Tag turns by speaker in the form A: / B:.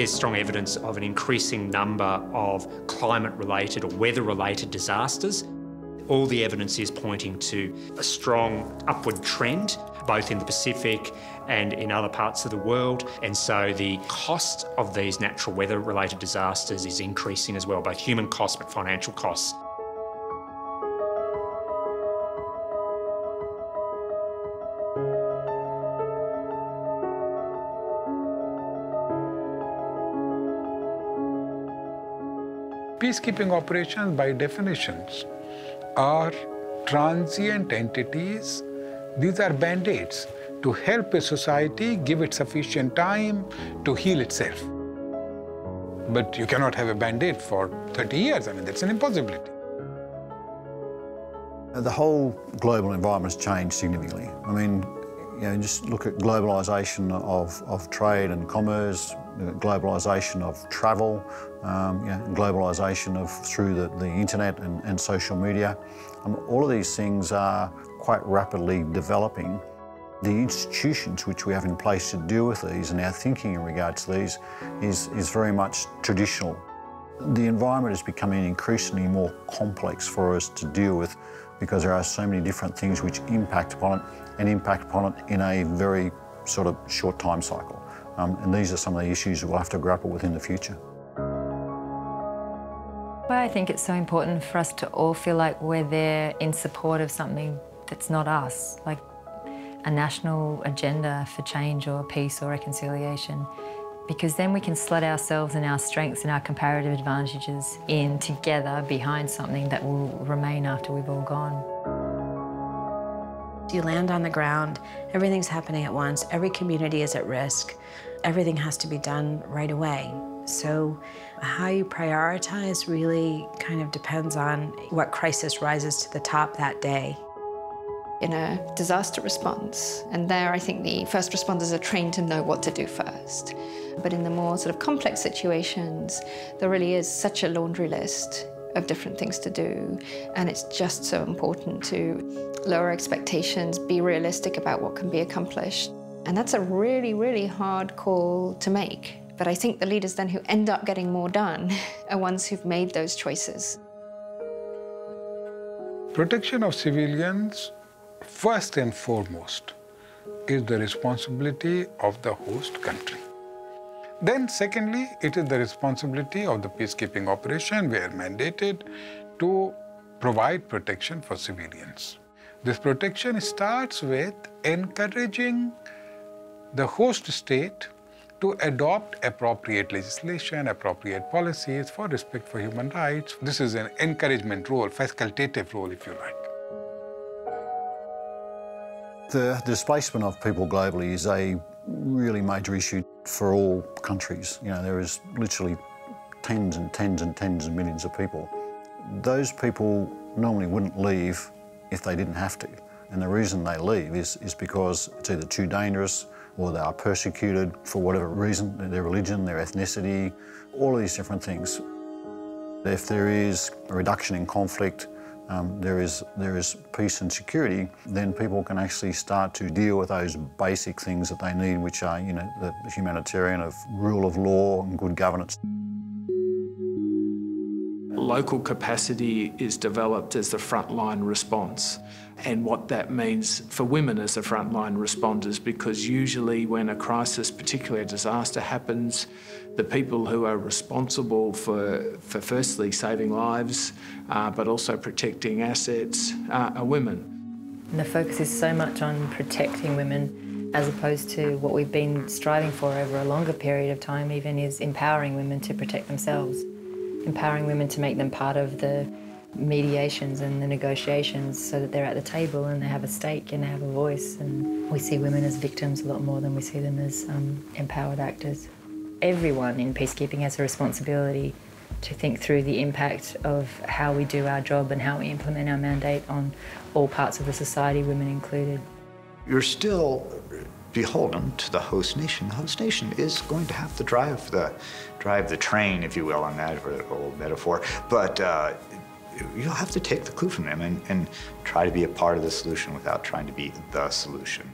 A: There's strong evidence of an increasing number of climate-related or weather-related disasters. All the evidence is pointing to a strong upward trend, both in the Pacific and in other parts of the world. And so the cost of these natural weather-related disasters is increasing as well, both human costs but financial costs.
B: Peacekeeping operations, by definitions, are transient entities. These are band-aids to help a society give it sufficient time to heal itself. But you cannot have a band-aid for 30 years. I mean, that's an impossibility.
C: The whole global environment has changed significantly. I mean, just look at globalisation of trade and commerce, globalisation of travel, globalisation through the internet and social media. All of these things are quite rapidly developing. The institutions which we have in place to deal with these and our thinking in regards to these is very much traditional. The environment is becoming increasingly more complex for us to deal with because there are so many different things which impact upon it and impact upon it in a very sort of short time cycle. And these are some of the issues we'll have to grapple with in the future.
D: Well, I think it's so important for us to all feel like we're there in support of something that's not us, like a national agenda for change or peace or reconciliation, because then we can slot ourselves and our strengths and our comparative advantages in together behind something that will remain after we've all gone.
E: You land on the ground, everything's happening at once, every community is at risk, everything has to be done right away. So how you prioritize really kind of depends on what crisis rises to the top that day.
F: In a disaster response, and there I think the first responders are trained to know what to do first. But in the more sort of complex situations, there really is such a laundry list of different things to do, and it's just so important to lower expectations, be realistic about what can be accomplished. And that's a really, really hard call to make. But I think the leaders then who end up getting more done are ones who've made those choices.
B: Protection of civilians, first and foremost, is the responsibility of the host country. Then, secondly, it is the responsibility of the peacekeeping operation. We are mandated to provide protection for civilians. This protection starts with encouraging the host state to adopt appropriate legislation, appropriate policies for respect for human rights. This is an encouragement role, facultative role, if you like.
C: The displacement of people globally is a really major issue for all countries. There is literally tens and tens and tens of millions of people. Those people normally wouldn't leave if they didn't have to. And the reason they leave is because it's either too dangerous or they are persecuted for whatever reason, their religion, their ethnicity, all of these different things. If there is a reduction in conflict, there is peace and security, then people can actually start to deal with those basic things that they need, which are, the humanitarian of rule of law and good governance.
G: Local capacity is developed as the frontline response, and what that means for women as the frontline responders, because usually when a crisis, particularly a disaster, happens, the people who are responsible for firstly saving lives, but also protecting assets, are women.
D: And the focus is so much on protecting women as opposed to what we've been striving for over a longer period of time even is empowering women to protect themselves. Empowering women to make them part of the mediations and the negotiations so that they're at the table and they have a stake and they have a voice. And we see women as victims a lot more than we see them as empowered actors. Everyone in peacekeeping has a responsibility to think through the impact of how we do our job and how we implement our mandate on all parts of the society, women included.
H: You're still beholden to the host nation. The host nation is going to have to drive the train, if you will, on that old metaphor. But you'll have to take the clue from them and try to be a part of the solution without trying to be the solution.